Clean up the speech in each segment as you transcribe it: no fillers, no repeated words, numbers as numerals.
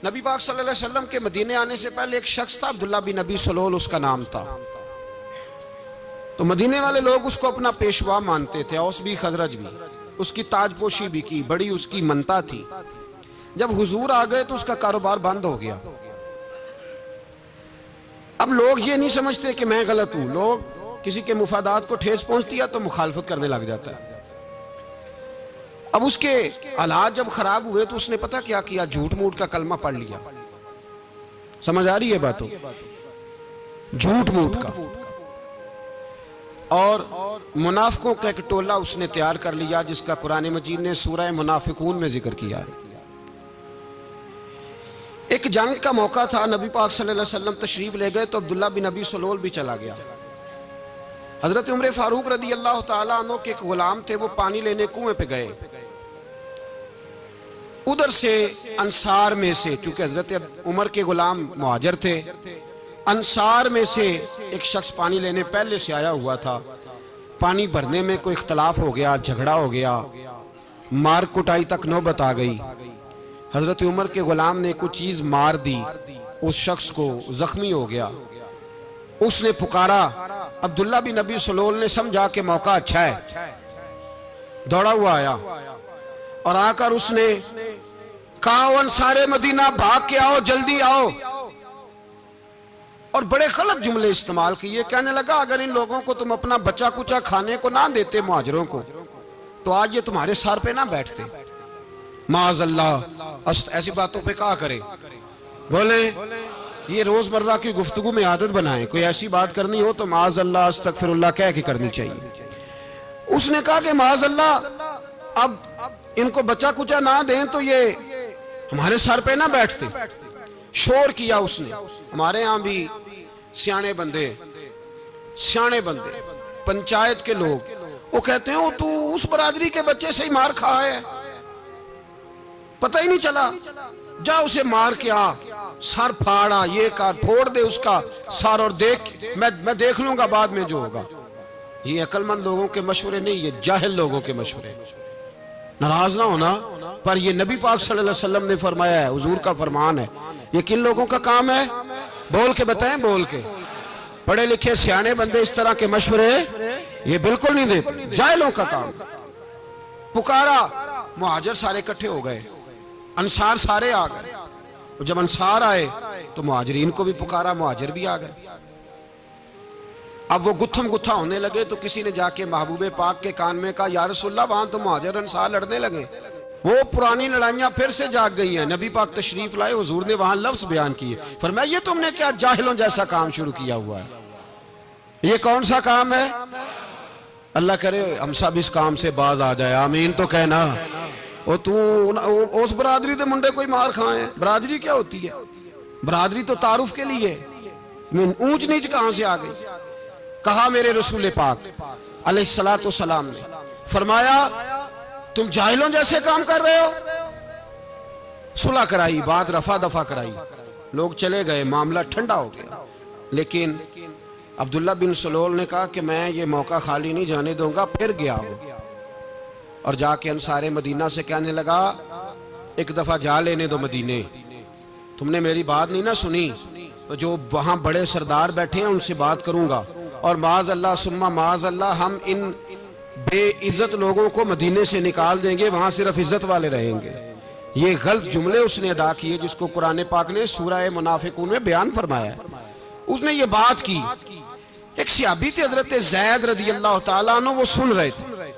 नबी पाक सल्लल्लाहु अलैहि वसल्लम के मदीने आने से पहले एक शख्स था, अब्दुल्ला बिन नबी सलोल उसका नाम था। तो मदीने वाले लोग उसको अपना पेशवा मानते थे, औस भी खजरज भी, उसकी ताजपोशी भी की, बड़ी उसकी मनता थी। जब हुजूर आ गए तो उसका कारोबार बंद हो गया। अब लोग ये नहीं समझते कि मैं गलत हूं, लोग किसी के मुफादात को ठेस पहुंचती है तो मुखालफत करने लग जाता है। अब उसके हालात जब खराब हुए तो उसने पता क्या किया, झूठ मूठ का कलमा पढ़ लिया। समझ आ रही है बातों, झूठ मूठ का, और मुनाफिकों का एक टोला उसने तैयार कर लिया जिसका कुरान मजीद ने सूरह मुनाफिकून में जिक्र किया है। एक जंग का मौका था, नबी पाक सल्लल्लाहु अलैहि वसल्लम तशरीफ ले गए तो अब्दुल्ला बिन नबी सलोल भी चला गया। हजरत उमर फारूक रदी अल्लाह तआला अन्हु के एक गुलाम थे, वो पानी लेने कुएं पे गए। उधर से अंसार में से, चूंकि हजरत उमर के गुलाम मुहाजिर थे, अंसार में से एक शख्स पानी लेने पहले से आया हुआ था। पानी भरने में कोई इख्तलाफ हो गया, झगड़ा हो गया, मार कुटाई तक नौबत आ गई। हजरत उमर के गुलाम ने कुछ चीज मार दी, उस शख्स को जख्मी हो गया। उसने पुकारा, अब्दुल्ला बिन नबी सलोल ने समझा कि मौका अच्छा है, दौड़ा हुआ आया और आकर उसने कहा, अंसारे मदीना भाग के आओ, जल्दी आओ। और बड़े गलत जुमले इस्तेमाल किए। कहने लगा, अगर इन लोगों को तुम अपना बचा कुचा खाने को ना देते मुहाजिरों को, तो आज ये तुम्हारे सर पे ना बैठते। माज़अल्लाह, ऐसी बातों पे कहा करे। बोले ये रोजमर्रा की गुफ्तगू में आदत बनाए, कोई ऐसी बात करनी हो तो माज़अल्लाह अस्तगफिरुल्लाह कह के करनी चाहिए। उसने कहा कि माज़अल्लाह, अब इनको बचा कुचा ना दें तो ये हमारे सर पे ना बैठते। शोर किया उसने। हमारे यहाँ भी सियाने बंदे पंचायत के लोग, वो कहते हैं, तू उस बरादरी के बच्चे से ही मार खा है, पता ही नहीं चला, जा उसे मार के आ, सर फाड़ा, ये कर, फोड़ दे उसका सर और देख, मैं देख लूंगा बाद में जो होगा। ये अक्लमंद लोगों के मशवरे नहीं, ये जाहिल लोगों के मशवरे। नाराज ना होना, पर ये नबी पाक सल्लल्लाहु अलैहि वसल्लम ने फरमाया है, हुजूर का फरमान है। ये किन लोगों का काम है? बोल के बताएं, बोल के। पढ़े लिखे सियाने बंदे इस तरह के मशवरे ये बिल्कुल नहीं देते, जाहिलों का काम। पुकारा, मुहाजिर सारे इकट्ठे हो गए, अंसार सारे आ गए। जब अंसार आए तो मुहाजिरीन को भी पुकारा, मुहाजिर भी आ गए। अब वो गुत्थम गुत्था होने लगे तो किसी ने जाके महबूबे पाक के कान में कहा, या रसूलल्लाह, वहां तो मुहाजिर अंसार लड़ने लगे। वो पुरानी लड़ाइयां फिर से जाग गई हैं। नबी पाक तशरीफ लाए, हुजूर ने वहां लफ्ज बयान किए, फरमाया, ये तुमने क्या जाहिलों जैसा काम शुरू किया हुआ है? ये कौन सा काम है? अल्लाह करे हम सब इस काम से बाज आ जाए, आमीन तो कहना। और तू उस बरादरी के मुंडे कोई मार खाए? बरादरी क्या होती है? बरादरी तो तारुफ के लिए, ऊंच नीच कहां से आ गई? कहा मेरे रसूल पाक अलैहिस्सलातु सलाम ने, फरमाया, तुम जाहिलों जैसे काम कर रहे हो। सुलह कराई, बात रफा दफा कराई, लोग चले गए, मामला ठंडा हो गया। लेकिन अब्दुल्ला बिन सलोल ने कहा कि मैं ये मौका खाली नहीं जाने दूंगा। फिर गया वो और जाके अंसारे मदीना से कहने लगा, एक दफा जा लेने दो मदीने, तुमने मेरी बात नहीं ना सुनी तो जो वहां बड़े सरदार बैठे हैं उनसे बात करूंगा, और माज अल्लाह सुम्मा माज अल्लाह, हम इन बेइज्जत लोगों को मदीने से निकाल देंगे, वहां सिर्फ इज्जत वाले रहेंगे। ये गलत जुमले उसने अदा किए जिसको कुरान पाक ने सूरह मुनाफिकून में बयान फरमाया है। उसने ये बात की। एक सहाबी थे हजरत ज़ैद रदी अल्लाह तआला अन्हु, वो सुन रहे थे।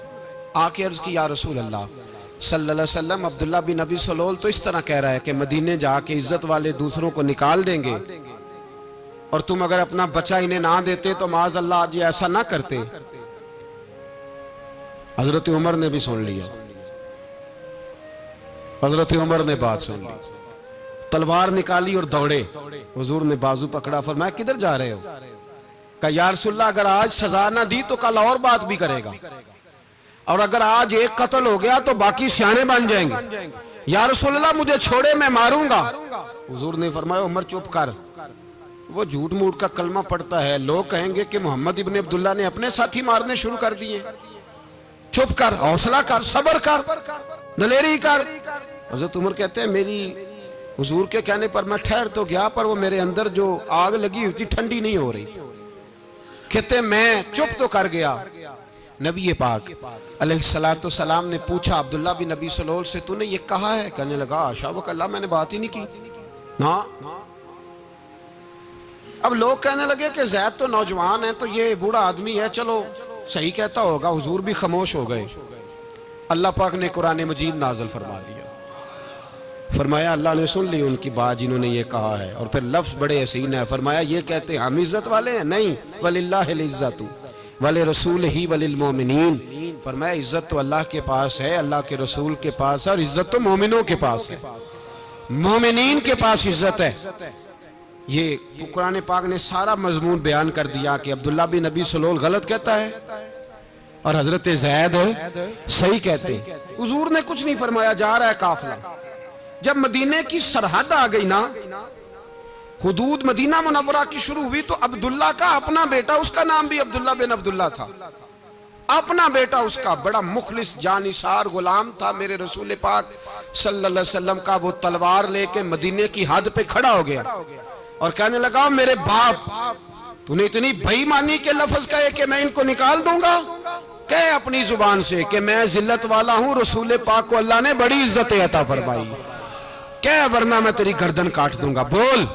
आके अर्ज की, या रसूल अल्लाह सल्लल्लाहु अलैहि वसल्लम, अब्दुल्ला बिन नबी सलोल तो इस तरह कह रहा है कि मदीने जाके इज्जत वाले दूसरों को निकाल देंगे, और तुम अगर अपना बच्चा इन्हें ना देते तो माज अल्लाह आज ऐसा ना करते। हजरत उमर ने भी सुन लिया, हजरत उमर ने बात सुन ली, तलवार निकाली और दौड़े। हुजूर ने बाजू पकड़ा, फरमाया, किधर जा रहे हो? कहा, या रसूलल्लाह, अगर आज सजा ना दी तो कल और बात भी करेगा, और अगर आज एक कत्ल हो गया तो बाकी सियाने बन जाएंगे। या रसूलल्लाह, मुझे छोड़े, मैं मारूंगा। हुजूर ने फरमाया, उमर चुप कर, वो झूठ मूठ का कलमा पढ़ता है, लोग कहेंगे कि मोहम्मद इब्ने अब्दुल्ला ने अपने साथी मारने शुरू कर दिए। चुप कर, हौसला कर, सब्र कर, दलेरी कर। हज़रत उमर कहते हैं, मेरी हुजूर के कहने पर मैं ठहर तो गया, पर वो मेरे अंदर जो आग लगी हुई थी ठंडी नहीं हो रही। कहते मैं चुप तो कर गया। नबी पाक अलैहिस्सलातु सलाम ने पूछा अब्दुल्ला बिन नबी सलोल से, तूने ये कहा है? कहने लगा आशा व कल्ला, मैंने बात ही नहीं की ना। अब लोग कहने लगे कि ज़ैद तो नौजवान है, तो ये बूढ़ा आदमी है, चलो सही कहता होगा। हुजूर भी खामोश हो गए। अल्लाह पाक ने कुरान मजीद नाज़िल फरमा दिया। फरमाया अल्लाह ने सुन ली उनकी बात जिन्होंने ये कहा है, और फिर लफ्ज़ बड़े हसीन है। फरमाया ये कहते हम इज्जत वाले हैं? नहीं, वलिल्लाहिल इज्जतु वले रसूल ही वलिल मोमिनीन। फरमाया इज्जत तो अल्लाह के पास है, अल्लाह के रसूल के पास है, और इज्जत तो मोमिनों के पास है, मोमिनीन के पास इज्जत है। ये कुरान पाक ने सारा मजमून बयान कर दिया कि अब्दुल्ला बिन नबी सलोल गलत कहता है और हजरत ज़ैद सही कहते हैं। हुजूर ने कुछ नहीं फरमाया, जा रहा है काफिला। जब मदीने की सरहद आ गई ना, हुदूद मदीना मुनव्वरा की शुरू हुई, तो अब्दुल्ला का अपना बेटा, उसका नाम भी अब्दुल्ला बिन अब्दुल्ला था, अपना बेटा उसका बड़ा मुखलिस जानिसार गुलाम था मेरे रसूल पाक सल्लल्लाहु अलैहि वसल्लम का। वो तलवार लेके मदीने की हद पे खड़ा हो गया और कहने लगा मेरे बाप, तूने इतनी बेईमानी के लफ्ज कहे कि मैं इनको निकाल दूंगा? कहे अपनी जुबान से कि मैं जिल्लत वाला हूं, रसूल पाक को अल्लाह ने बड़ी इज्जत अता फरमाई, कह वरना मैं तेरी गर्दन काट दूंगा। बोल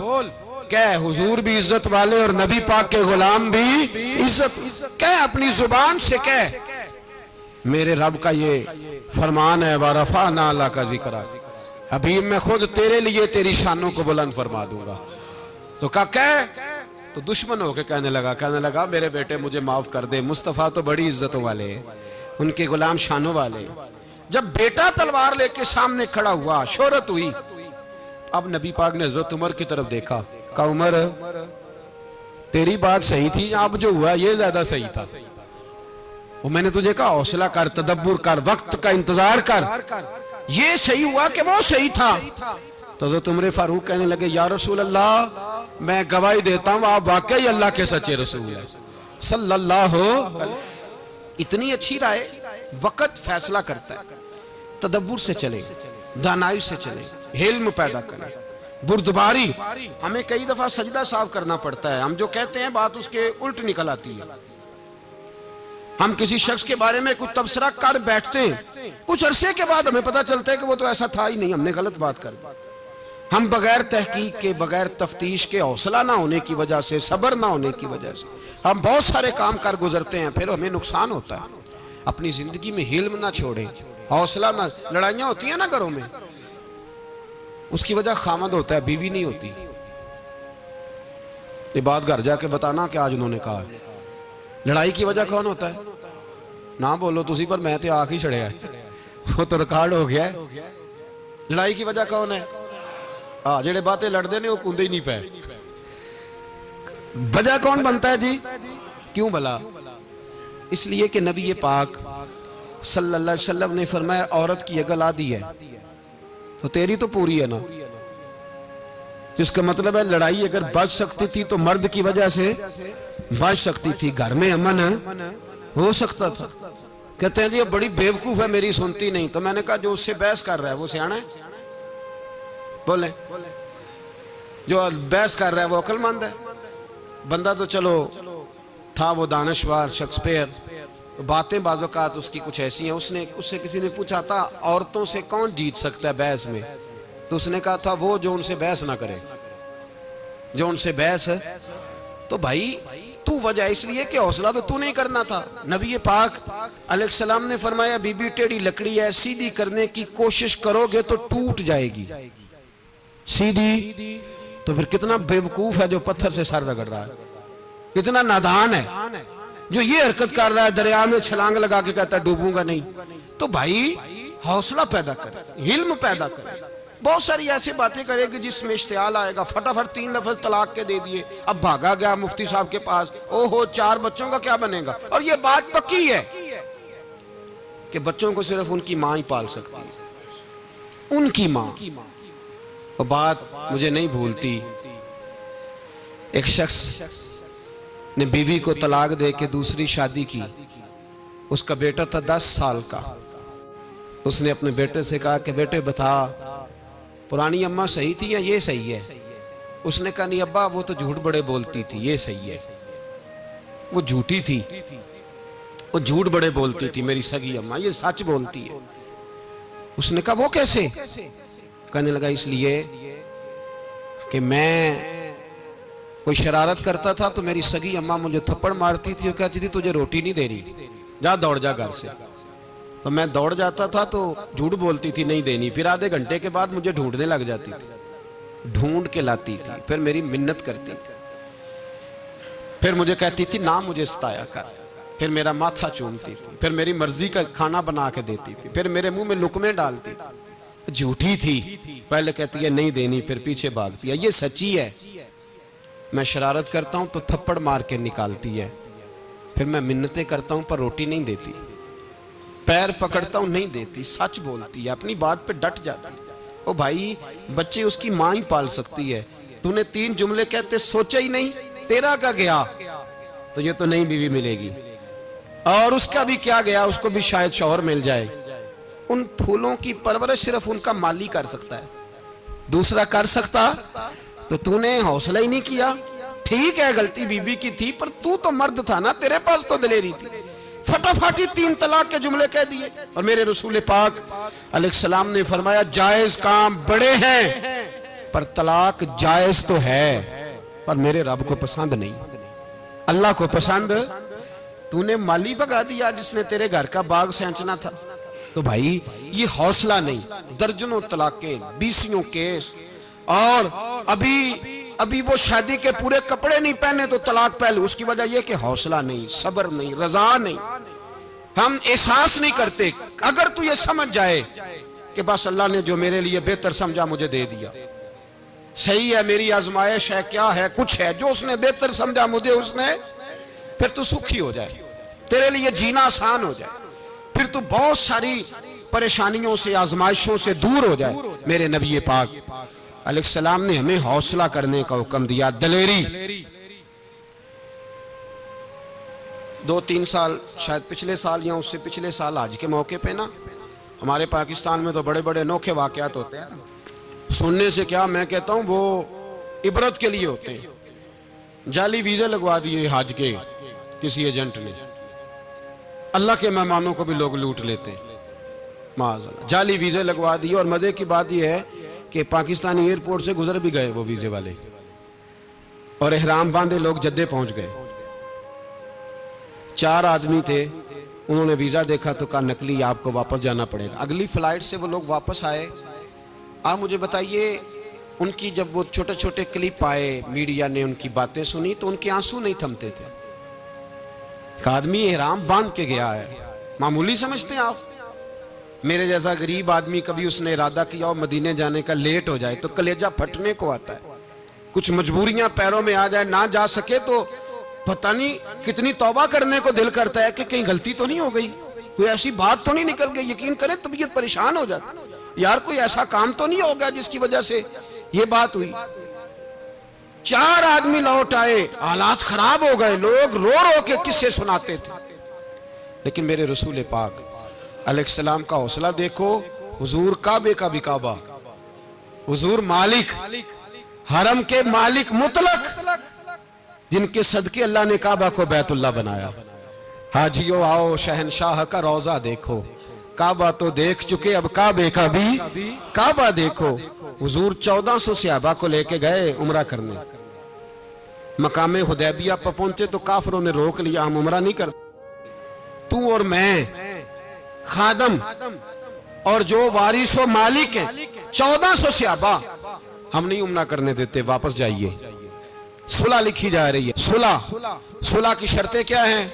कह हुजूर भी इज्जत वाले और नबी पाक के गुलाम भी इज्जत। कह अपनी जुबान से कह, मेरे रब का ये फरमान है, वरफाना अल्लाह का जिक्र, हबीब मैं खुद तेरे लिए तेरी शानों को बुलंद फरमा दूंगा। तो कह, तो दुश्मन होके कहने लगा मेरे बेटे मुझे माफ कर दे, मुस्तफ़ा तो बड़ी इज्जतों वाले, उनके गुलाम शानों वाले। जब बेटा तलवार लेके सामने खड़ा हुआ, शोहरत हुई। अब नबी पाक ने हजरत उमर की तरफ देखा, कहा उमर तेरी बात सही थी, अब जो हुआ ये ज्यादा सही था। वो मैंने तुझे कहा हौसला कर, तदब्बुर कर, वक्त का इंतजार कर, ये सही हुआ कि वो सही था। तो हजरत उमर फारूक कहने लगे या रसूल अल्लाह, मैं गवाही देता हूं आप वाकई अल्लाह के सच्चे रसूल हैं सल्लल्लाहु। इतनी अच्छी राय, वक्त फैसला करता है। तदब्बुर से चले, दानाई से चले, हिल्म पैदा करें, बुर्दबारी। हमें कई दफा सजदा साफ करना पड़ता है, हम जो कहते हैं बात उसके उल्ट निकल आती है। हम किसी शख्स के बारे में कुछ तबसरा कर बैठते हैं, कुछ अरसे के बाद हमें पता चलता है कि वो तो ऐसा था ही नहीं, हमने गलत बात कर दी। हम बगैर तहकीक के, बगैर तफ्तीश के, हौसला ना होने की वजह से, सब्र ना होने की वजह से हम बहुत सारे काम कर गुजरते हैं, फिर हमें नुकसान होता है। अपनी जिंदगी में हिल्म ना छोड़ें, हौसला ना। लड़ाइयां होती हैं ना घरों में, उसकी वजह खामद होता है, बीवी नहीं होती। ये बात घर जाके बताना कि आज उन्होंने कहा। लड़ाई की वजह कौन होता है? ना बोलो तुसी, पर मैं तो आख ही छड़िया है, वो तो रिकॉर्ड हो गया है। लड़ाई की वजह कौन है? हाँ, जेड़े बातें लड़ते ने वो कूदे ही नहीं पे। वजह कौन बनता है जी? क्यों भला? इसलिए कि नबी पाक सल्लल्लाहु अलैहि वसल्लम ने फरमाया औरत की अकल आधी है तो तेरी तो पूरी है ना। जिसका मतलब है लड़ाई अगर बच सकती थी तो मर्द की वजह से बच सकती थी, घर में अमन हो सकता था। कहते हैं जी ये बड़ी बेवकूफ है, मेरी सुनती नहीं। तो मैंने कहा जो उससे बहस कर रहा है वो सियाना है? बोले जो बहस कर रहा है वो अक्लमंद है? बंदा तो चलो था वो दानश्वर शेक्सपियर, बातें बाज़ औक़ात उसकी कुछ ऐसी हैं। उससे किसी ने पूछा था औरतों से कौन जीत सकता है बहस में, तो उसने कहा था वो जो उनसे बहस ना करे, जो उनसे बहस है। तो भाई तू वजह इसलिए कि हौसला तो तू नहीं करना था। नबी पाक अलैहिस्सलाम ने फरमाया बीबी टेढ़ी लकड़ी है, सीधी करने की कोशिश करोगे तो टूट जाएगी। सीधी तो फिर कितना बेवकूफ है जो पत्थर से सर रगड़ रहा है, कितना नादान है जो ये हरकत कर रहा है, दरिया में छलांग लगा के कहता है डूबूंगा नहीं। तो भाई हौसला पैदा कर, हिल्म पैदा कर। बहुत सारी ऐसी बातें करेगी जिसमें इश्तियाल आएगा, फटाफट 3 लफ्ज तलाक के दे दिए, अब भागा गया मुफ्ती साहब के पास, ओहो 4 बच्चों का क्या बनेगा। और ये बात पक्की है कि बच्चों को सिर्फ उनकी मां ही पाल सकती है, उनकी मां। और बात मुझे नहीं भूलती, एक शख्स ने बीवी को तलाक दे के दूसरी शादी की। उसका बेटा था 10 साल का। उसने अपने बेटे से कहा कि बेटे बता पुरानी अम्मा सही थी या ये सही है? उसने कहा नहीं अब्बा, वो तो झूठ बड़े बोलती थी, ये सही है। वो झूठी थी, वो झूठ बड़े बोलती थी मेरी सगी अम्मा, ये सच बोलती है। उसने कहा वो कैसे? कहने लगा इसलिए कि मैं कोई शरारत करता था तो मेरी सगी अम्मा मुझे थप्पड़ मारती थी, वो कहती थी तुझे रोटी नहीं देनी, जा दौड़ जा घर से। तो मैं दौड़ जाता था तो झूठ बोलती थी नहीं देनी, फिर आधे घंटे के बाद मुझे ढूंढने लग जाती थी, ढूंढ के लाती थी, फिर मेरी मिन्नत करती थी, फिर मुझे कहती थी ना मुझे सताया कर, फिर मेरा माथा चूमती थी, फिर मेरी मर्जी का खाना बना के देती थी, फिर मेरे मुंह में लुकमे डालती थी। झूठी थी, पहले कहती है नहीं देनी, फिर पीछे भागती है। ये सच्ची है, मैं शरारत करता हूं तो थप्पड़ मार के निकालती है, फिर मैं मिन्नतें करता हूं पर रोटी नहीं देती, पैर पकड़ता हूं नहीं देती, सच बोलती है, अपनी बात पे डट जाती है। ओ भाई, बच्चे उसकी मां ही पाल सकती है, तूने 3 जुमले कहते सोचा ही नहीं, तेरा का गया तो ये तो नई बीवी मिलेगी, और उसका भी क्या गया, उसको भी शायद शौहर मिल जाए। उन फूलों की परवरिश सिर्फ उनका माली कर सकता है, दूसरा कर सकता? तो तूने हौसला ही नहीं किया। ठीक है गलती बीबी की थी, पर तू तो मर्द था ना, तेरे पास तो दिलेरी थी, फटाफटी 3 तलाक के जुमले कह दिए। और मेरे रसूल पाक अलैहिस्सलाम ने फरमाया जायज काम बड़े हैं, पर तलाक जायज तो है, पर मेरे रब को पसंद नहीं, अल्लाह को पसंद। तूने माली भगा दिया जिसने तेरे घर का बाग सेंचना था। तो भाई ये हौसला नहीं, दर्जनों तलाकें, 20 केस, और अभी वो शादी के पूरे कपड़े नहीं पहने तो तलाक पहले। उसकी वजह यह कि हौसला नहीं, सब्र नहीं, रजा नहीं, हम एहसास नहीं करते। अगर तू ये समझ जाए कि बस अल्लाह ने जो मेरे लिए बेहतर समझा मुझे दे दिया, सही है, मेरी आजमाइश है, क्या है, कुछ है, जो उसने बेहतर समझा मुझे उसने, फिर तू सुखी हो जाए, तेरे लिए जीना आसान हो जाए, फिर तू बहुत सारी परेशानियों से, आजमाइशों से दूर हो जाए। मेरे नबी पाक अलैहिस्सलाम ने हमें हौसला करने का हुक्म दिया, दलेरी। 2-3 साल, शायद पिछले साल या उससे पिछले साल आज के मौके पे ना, हमारे पाकिस्तान में तो बड़े बड़े अनोखे वाकयात होते हैं, सुनने से क्या, मैं कहता हूं वो इबरत के लिए होते हैं। जाली वीजे लगवा दिए हज के किसी एजेंट ने, अल्लाह के मेहमानों को भी लोग लूट लेते हैं, माज़अल्लाह, जाली वीजे लगवा दिए। और मजे की बात यह है कि पाकिस्तानी एयरपोर्ट से गुजर भी गए वो वीजे वाले, और एहराम बांधे लोग जद्दे पहुंच गए। 4 आदमी थे, उन्होंने वीजा देखा तो कहा नकली, आपको वापस जाना पड़ेगा। अगली फ्लाइट से वो लोग वापस आए। आप मुझे बताइए, उनकी जब वो छोटे छोटे क्लिप आए, मीडिया ने उनकी बातें सुनी तो उनके आंसू नहीं थमते थे। एक आदमी एहराम बांध के गया है, मामूली समझते हैं आप? मेरे जैसा गरीब आदमी, कभी उसने इरादा किया और मदीने जाने का, लेट हो जाए तो कलेजा फटने को आता है, कुछ मजबूरियां पैरों में आ जाए, ना जा सके तो पता नहीं कितनी तौबा करने को दिल करता है कि कहीं गलती तो नहीं हो गई, कोई ऐसी बात तो नहीं निकल गई। यकीन करें तबीयत परेशान हो जाती, यार कोई ऐसा काम तो नहीं होगा जिसकी वजह से ये बात हुई। 4 आदमी लौट आए, हालात खराब हो गए, लोग रो रो के किस्से सुनाते थे। लेकिन मेरे रसूल पाक अलैहिस्सलाम का हौसला देखो, हुजूर काबे का भी काबा, हुजूर मालिक, हरम के मालिक मुतलक, जिनके सदके अल्लाह ने काबा को बैतुल्लाह बनाया। हाजियो आओ शहनशाह का रोजा देखो, काबा तो देख चुके, अब काबे का भी काबा देखो। हुजूर 1400 सहाबा को लेके गए उमरा करने, मकामे हुदैबिया पर पहुंचे तो काफिरों ने रोक लिया, हम उमरा नहीं करते, तू और मैं खादम और जो वारिस व मालिक हैं 1400 सहाबा हम नहीं उमरा करने देते, वापस जाइए। सुलह लिखी जा रही है, सुलह की शर्तें क्या हैं?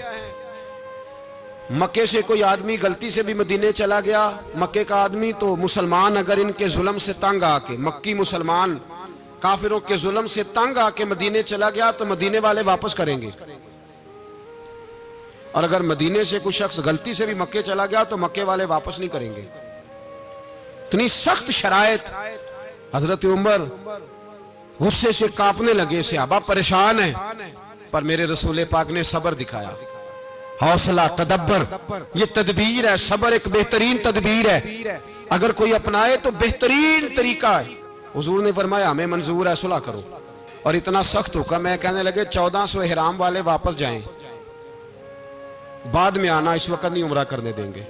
मक्के से कोई आदमी गलती से भी मदीने चला गया, मक्के का आदमी, तो मुसलमान अगर इनके जुल्म से तंग आके, मक्की मुसलमान काफिरों के जुल्म से तंग आके मदीने चला गया तो मदीने वाले वापस करेंगे। और अगर मदीने से कोई शख्स गलती से भी मक्के चला गया तो मक्के वाले वापस नहीं करेंगे। इतनी सख्त शरायत। हजरत उमर गुस्से से कांपने लगे, सहाबा परेशान है, पर मेरे रसूल पाक ने सब्र दिखाया, हौसला, तदब्बर, ये तदबीर है। सब्र एक बेहतरीन तदबीर है, अगर कोई अपनाए तो बेहतरीन तरीका है। हुजूर ने फरमाया हमें मंजूर है, सुलह करो। और इतना सख्त हुक्म है, कहने लगे 1400 इहराम वाले वापस जाएं, बाद में आना, इस वक्त नहीं उम्रा करने देंगे।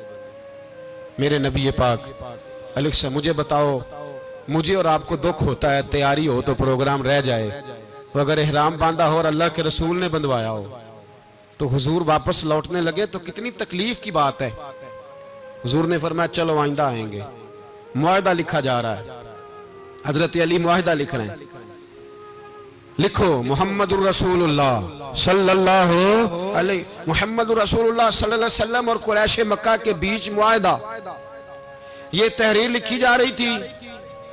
मेरे नबी पाक अलैहि, मुझे बताओ, मुझे और आपको दुख होता है तैयारी हो तो प्रोग्राम रह जाए, तो अगर इहराम बांधा हो और अल्लाह के रसूल ने बंधवाया हो तो हुजूर वापस लौटने लगे तो कितनी तकलीफ की बात है। हुजूर ने फरमाया चलो आइंदा आएंगे। मुआहदा लिखा जा रहा है, हजरत अली मुआहदा लिख रहे हैं, लिखो मोहम्मदुर रसूलुल्लाह सल्लल्लाहु अलैहि मोहम्मदुर रसूलुल्लाह सल्लल्लाहु अलैहि वसल्लम और कुरैश मक्का के बीच मुआहदा। ये तहरीर लिखी जा रही थी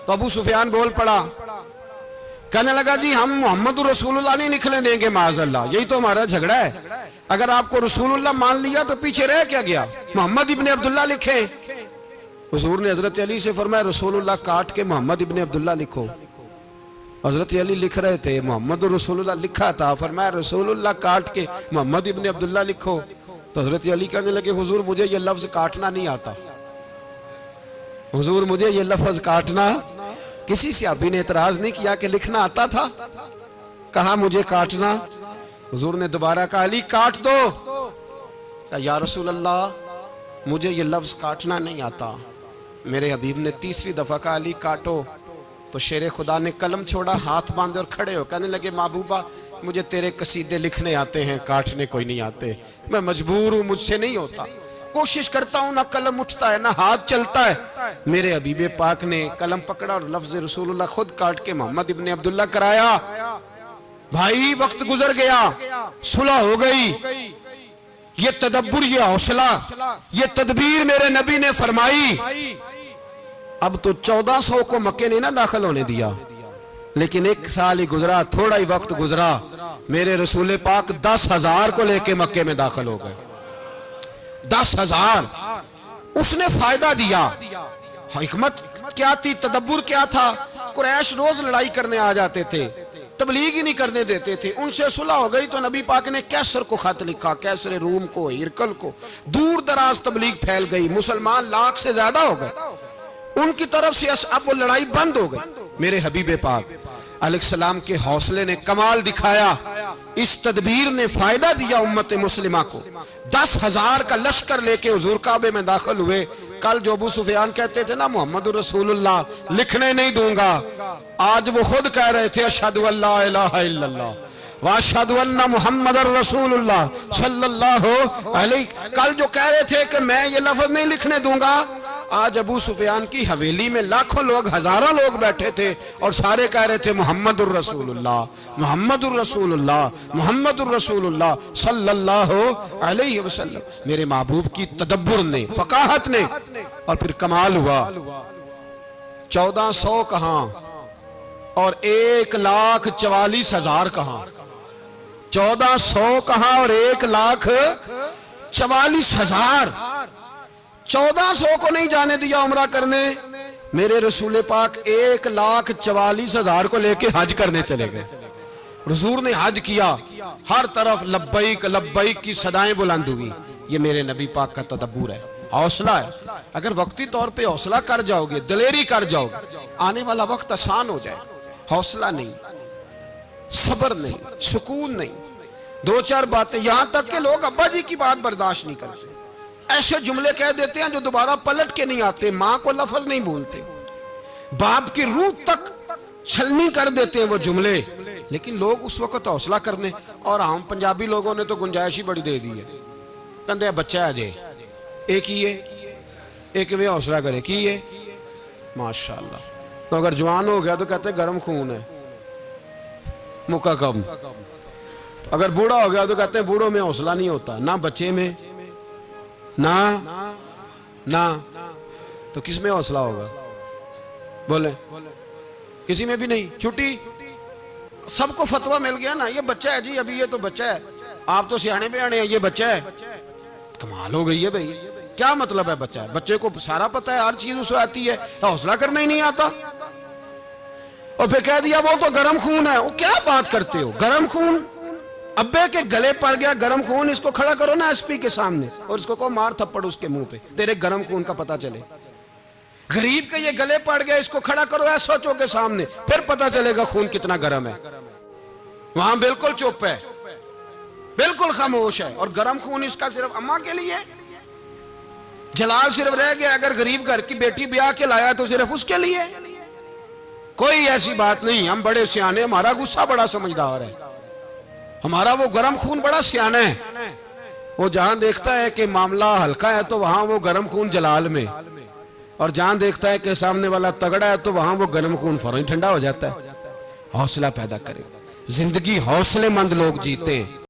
तो अबू सुफियान बोल पड़ा, कहने लगा जी हम मोहम्मदुर रसूलुल्लाह नहीं निकलने देंगे माज़अल्लाह, यही तो हमारा झगड़ा है। अगर आपको रसूलुल्लाह मान लिया तो पीछे रह क्या गया, मोहम्मद इब्ने अब्दुल्ला लिखे। हुजूर ने हजरत अली से फरमाया रसूलुल्लाह काट के मोहम्मद इब्ने अब्दुल्ला लिखो। हजरत अली लिख रहे थे, मोहम्मद रसूलुल्लाह लिखा था, फरमाया रसूलुल्लाह काट के मोहम्मद इब्ने अब्दुल्ला लिखो। तो हजरत अली कहने लगे हुजूर मुझे ये लफ्ज काटना नहीं आता, हुजूर मुझे ये लफ्ज काटना। किसी सहाबी ने एतराज नहीं किया कि लिखना आता था, कहा मुझे काटना। हुजूर ने दोबारा कहा अली काट दो। या रसूल अल्लाह मुझे ये लफ्ज काटना नहीं आता। मेरे हबीब ने तीसरी दफा कहा अली काटो। तो शेर खुदा ने कलम छोड़ा, हाथ बांधे और खड़े हो कहने लगे महबूबा मुझे तेरे कसीदे लिखने आते हैं, काटने कोई नहीं आते, मैं मजबूर हूं, मुझसे नहीं होता, कोशिश करता हूं, ना कलम उठता है ना हाथ चलता है। मेरे हबीबे पाक ने कलम पकड़ा और लफ्ज रसूलुल्लाह खुद काट के मोहम्मद इब्ने अब्दुल्ला कराया। भाई वक्त गुजर गया, सुलह हो गई। ये तदब्बुर, ये हौसला, ये तदबीर मेरे नबी ने फरमाई। अब तो 1400 को मक्के ने ना दाखिल होने दिया, लेकिन एक साल ही गुजरा, थोड़ा ही वक्त गुजरा, मेरे रसूल पाक 10,000 को लेके मक्के में दाखिल हो गए। 10,000 उसने फायदा दिया। हिकमत क्या थी, तदब्बुर क्या था? कुरैश रोज लड़ाई करने आ जाते थे, तबलीग ही नहीं करने देते थे। उनसे सुलह हो गई तो नबी पाक ने कैसर को खत लिखा, कैसर रूम को, हिरकल को, दूर दराज तबलीग फैल गई, मुसलमान लाख से ज्यादा हो गए उनकी तरफ से। अब वो लड़ाई बंद हो गई। मेरे हबीबे पाक अलैहिस्सलाम के हौसले ने कमाल दिखाया, इस तदबीर ने फायदा दिया उम्मत मुस्लिमा को। 10,000 का लश्कर लेके हुजूर काबे में दाखिल हुए। कल जो अबू सुफियान कहते थे ना मोहम्मद रसूलुल्लाह लिखने नहीं दूंगा, आज वो खुद कह रहे थे अशहदु अल्ला इलाहा इल्लल्लाह व अशहदु अन्ना मुहम्मदर रसूलुल्लाह सल्लल्लाहु अलैहि। कल जो कह रहे थे कि मैं ये लफ्ज नहीं लिखने दूंगा, आज अबू सुफियान की हवेली में लाखों लोग, हजारों लोग बैठे थे और सारे कह रहे थे मोहम्मदुर रसूलुल्लाह मोहम्मदुर रसूलुल्लाह मोहम्मदुर रसूलुल्लाह सल्लल्लाहु अलैहि वसल्लम। मेरे महबूब की तदब्बुर ने, फकाहत ने, और फिर कमाल हुआ। 1400 कहां और 1,44,000 कहां, 1400 कहां और 1,44,000। 1400 को नहीं जाने दिया उम्रा करने। मेरे रसूल पाक 1,44,000 को लेके हज करने चले गए। हुजूर ने हज किया, हर तरफ लब्बैक लब्बैक की सदाएं बुलंद हुई। ये मेरे नबी पाक का तदब्बुर है, हौसला है। अगर वक्ती तौर पे हौसला कर जाओगे, दिलेरी कर जाओगे, आने वाला वक्त आसान हो जाए। हौसला नहीं, सब्र नहीं, सुकून नहीं, दो चार बातें, यहां तक के लोग अब्बा जी की बात बर्दाश्त नहीं करते, ऐसे जुमले कह देते हैं जो दोबारा पलट के नहीं आते, मां को लफ्ज नहीं बोलते, बाप की रूह तक छलनी कर देते हैं वो जुमले। लेकिन लोग उस वक्त हौसला करने, और हम पंजाबी लोगों ने तो गुंजाइश ही बड़ी दे दी है। कहते बच्चा है जे एक ही है, एक वे हौसला करे की है माशाअल्लाह। तो अगर जवान हो गया तो कहते गर्म खून है, मुका कम। अगर बूढ़ा हो गया तो कहते हैं बूढ़ों में हौसला नहीं होता, ना बच्चे में ना ना, तो किस में हौसला होगा? बोले किसी में भी नहीं। छुट्टी, सबको फतवा मिल गया ना, ये बच्चा है जी, अभी ये तो बच्चा है, आप तो सियाने बयाने हैं, ये बच्चा है। कमाल हो गई है भाई, क्या मतलब है बच्चा है? बच्चे को सारा पता है, हर चीज उसे आती है, हौसला करना ही नहीं आता। और फिर कह दिया वो तो गर्म खून है। वो क्या बात करते हो, गर्म खून? अब्बे के गले पड़ गया गर्म खून, इसको खड़ा करो ना एसपी के सामने और इसको कहो मार थप्पड़ उसके मुंह पे, तेरे गर्म खून का पता चले। गरीब के ये गले पड़ गए, इसको खड़ा करो एसओचओ के सामने, फिर पता चलेगा खून कितना गर्म है। वहां बिल्कुल चुप है, बिल्कुल खामोश है, और गर्म खून इसका सिर्फ अम्मा के लिए। जलाल सिर्फ रह गया अगर गरीब घर की बेटी ब्याह के लाया तो सिर्फ उसके लिए। कोई ऐसी बात नहीं, हम बड़े सियाने, हमारा गुस्सा बड़ा समझदार है, हमारा वो गर्म खून बड़ा सियाना है। वो जहां देखता है कि मामला हल्का है तो वहां वो गर्म खून जलाल में, और जहां देखता है कि सामने वाला तगड़ा है तो वहां वो गर्म खून फौरन ठंडा हो जाता है। हौसला पैदा करें, जिंदगी हौसलेमंद लोग जीते हैं।